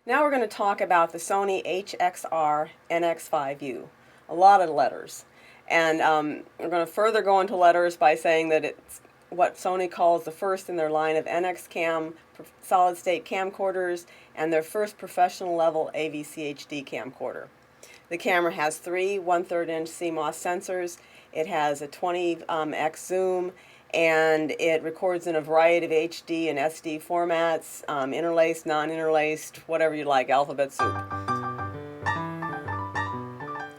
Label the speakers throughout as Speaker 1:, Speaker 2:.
Speaker 1: Now we're going to talk about the Sony HXR-NX5U. A lot of letters. And we're going to further go into letters by saying that it's what Sony calls the first in their line of NX Cam solid-state camcorders and their first professional level AVCHD camcorder. The camera has three 1/3 inch CMOS sensors. It has a 20x zoom, and it records in a variety of HD and SD formats, interlaced, non-interlaced, whatever you like, alphabet soup.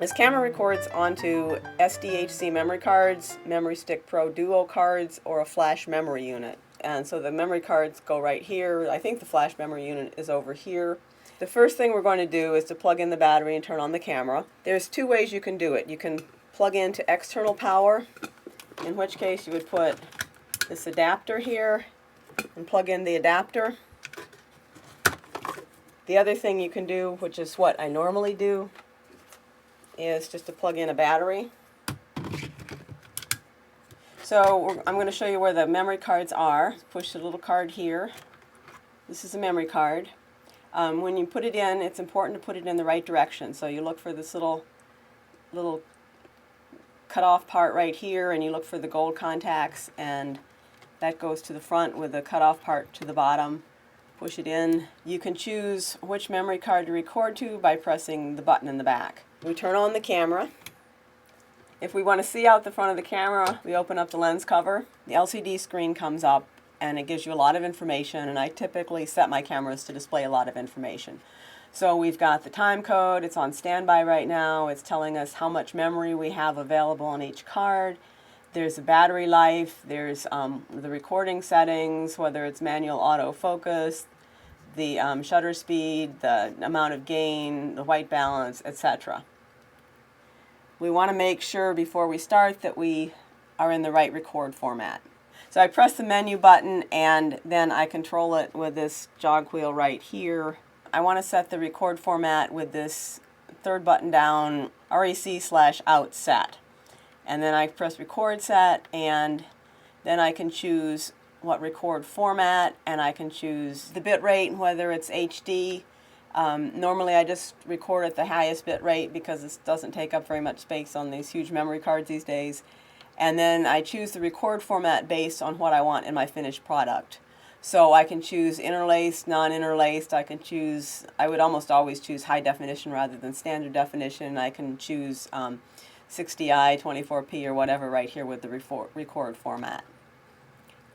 Speaker 1: This camera records onto SDHC memory cards, Memory Stick Pro Duo cards, or a flash memory unit. And so the memory cards go right here. I think the flash memory unit is over here. The first thing we're going to do is to plug in the battery and turn on the camera. There's two ways you can do it. You can plug into external power, in which case you would put this adapter here and plug in the adapter. The other thing you can do, which is what I normally do, is just to plug in a battery. So I'm going to show you where the memory cards are. Push the little card here. This is a memory card. When you put it in, it's important to put it in the right direction. So you look for this little cut-off part right here, and you look for the gold contacts, and that goes to the front with the cut-off part to the bottom. Push it in. You can choose which memory card to record to by pressing the button in the back. We turn on the camera. If we want to see out the front of the camera, we open up the lens cover. The LCD screen comes up, and it gives you a lot of information, and I typically set my cameras to display a lot of information. So we've got the time code. It's on standby right now. It's telling us how much memory we have available on each card. There's the battery life. There's the recording settings, whether it's manual autofocus, the shutter speed, the amount of gain, the white balance, etc. We want to make sure before we start that we are in the right record format. So I press the menu button, and then I control it with this jog wheel right here. I want to set the record format with this third button down, REC/out set. And then I press record set, and then I can choose what record format, and I can choose the bit rate, whether it's HD. Normally I just record at the highest bit rate because it doesn't take up very much space on these huge memory cards these days. And then I choose the record format based on what I want in my finished product. So I can choose interlaced, non-interlaced. I would almost always choose high definition rather than standard definition. I can choose 60i, 24p, or whatever right here with the record format.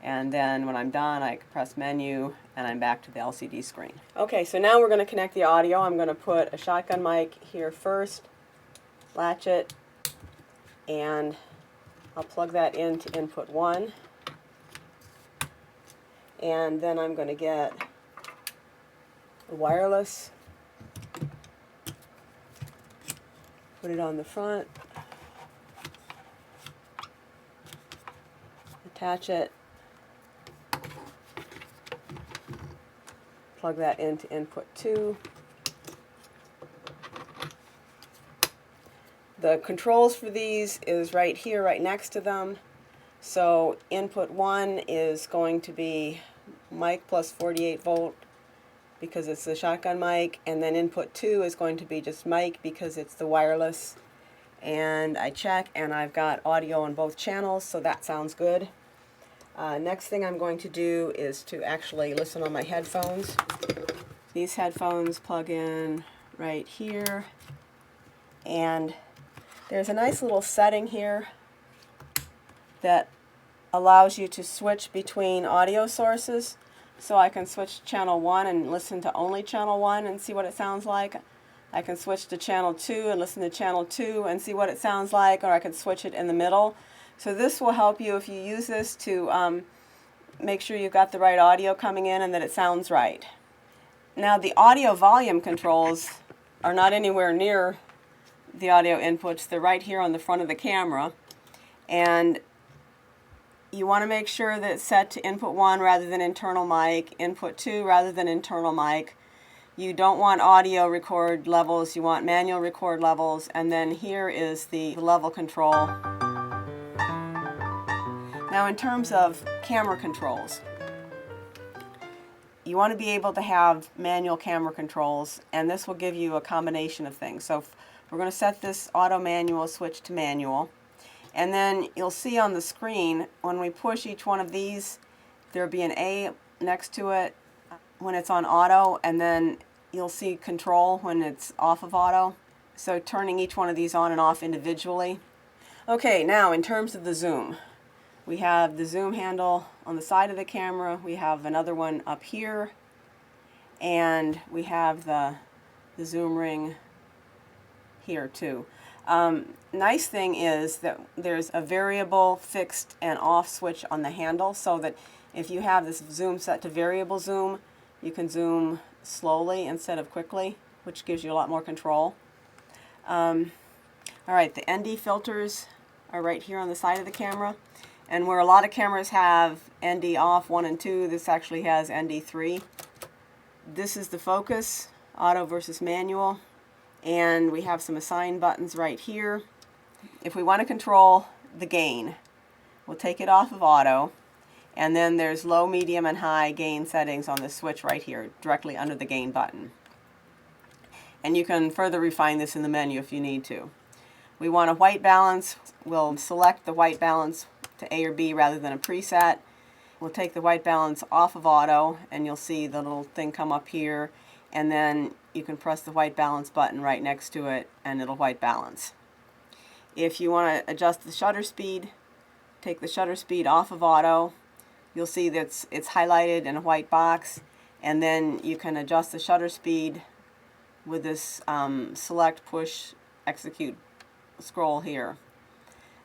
Speaker 1: And then when I'm done, I press menu, and I'm back to the LCD screen. Okay, so now we're going to connect the audio. I'm going to put a shotgun mic here first, latch it, and I'll plug that into input 1. And then I'm going to get the wireless, put it on the front, attach it, plug that into input 2. The controls for these is right here, right next to them. So input 1 is going to be mic plus 48 volt because it's the shotgun mic, and then input 2 is going to be just mic because it's the wireless. And I check, and I've got audio on both channels, so that sounds good. Next thing I'm going to do is to actually listen on my headphones. These headphones plug in right here, and there's a nice little setting here that allows you to switch between audio sources. So I can switch to channel 1 and listen to only channel 1 and see what it sounds like. I can switch to channel 2 and listen to channel 2 and see what it sounds like, or I can switch it in the middle. So this will help you if you use this to make sure you've got the right audio coming in and that it sounds right. Now the audio volume controls are not anywhere near the audio inputs. They're right here on the front of the camera, and you want to make sure that it's set to input 1 rather than internal mic, input 2 rather than internal mic. You don't want audio record levels, you want manual record levels, and then here is the level control. Now in terms of camera controls, you want to be able to have manual camera controls, and this will give you a combination of things. So we're going to set this auto manual switch to manual, and then you'll see on the screen when we push each one of these, there'll be an A next to it when it's on auto, and then you'll see control when it's off of auto. So turning each one of these on and off individually. Okay, now in terms of the zoom, we have the zoom handle on the side of the camera, we have another one up here, and we have the zoom ring here too. Nice thing is that there's a variable, fixed, and off switch on the handle, so that if you have this zoom set to variable zoom, you can zoom slowly instead of quickly, which gives you a lot more control. Alright, the ND filters are right here on the side of the camera, and where a lot of cameras have ND off 1 and 2, this actually has ND 3. This is the focus, auto versus manual, and we have some assign buttons right here. If we want to control the gain, we'll take it off of auto, and then there's low, medium, and high gain settings on this switch right here, directly under the gain button. And you can further refine this in the menu if you need to. We want a white balance. We'll select the white balance to A or B rather than a preset. We'll take the white balance off of auto, and you'll see the little thing come up here, and then you can press the white balance button right next to it and it'll white balance. If you want to adjust the shutter speed, take the shutter speed off of auto. You'll see that it's highlighted in a white box, and then you can adjust the shutter speed with this select, push, execute scroll here.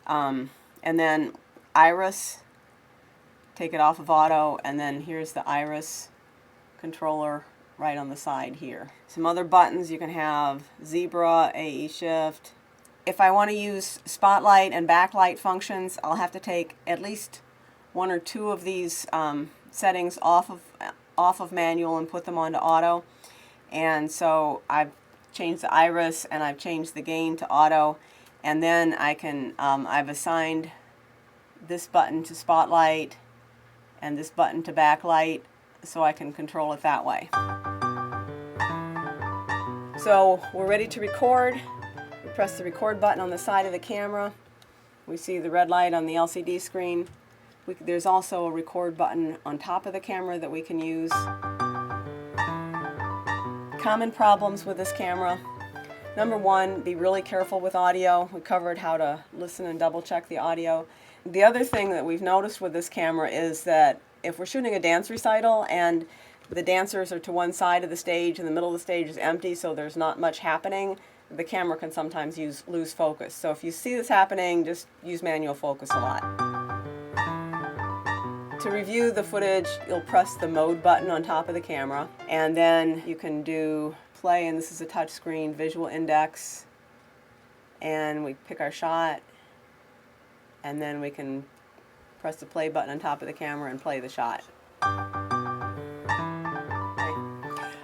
Speaker 1: And then iris, take it off of auto, and then here's the iris controller right on the side here. Some other buttons, you can have zebra, AE shift. If I want to use spotlight and backlight functions, I'll have to take at least 1 or 2 of these settings off of manual and put them onto auto. And so I've changed the iris and I've changed the gain to auto, and then I can I've assigned this button to spotlight and this button to backlight, so I can control it that way. So we're ready to record. We press the record button on the side of the camera. We see the red light on the LCD screen. There's also a record button on top of the camera that we can use. Common problems with this camera. Number 1, be really careful with audio. We covered how to listen and double check the audio. The other thing that we've noticed with this camera is that if we're shooting a dance recital and the dancers are to one side of the stage and the middle of the stage is empty, so there's not much happening, the camera can sometimes lose focus. So if you see this happening, just use manual focus a lot. To review the footage, you'll press the mode button on top of the camera, and then you can do play, and this is a touch screen, visual index, and we pick our shot, and then we can press the play button on top of the camera and play the shot.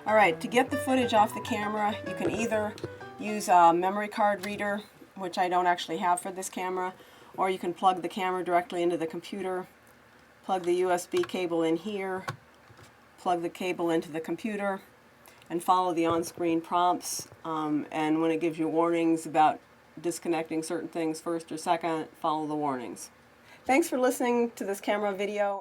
Speaker 1: Alright, to get the footage off the camera, you can either use a memory card reader, which I don't actually have for this camera, or you can plug the camera directly into the computer, plug the USB cable in here, plug the cable into the computer, and follow the on-screen prompts, and when it gives you warnings about disconnecting certain things first or second, follow the warnings. Thanks for listening to this camera video.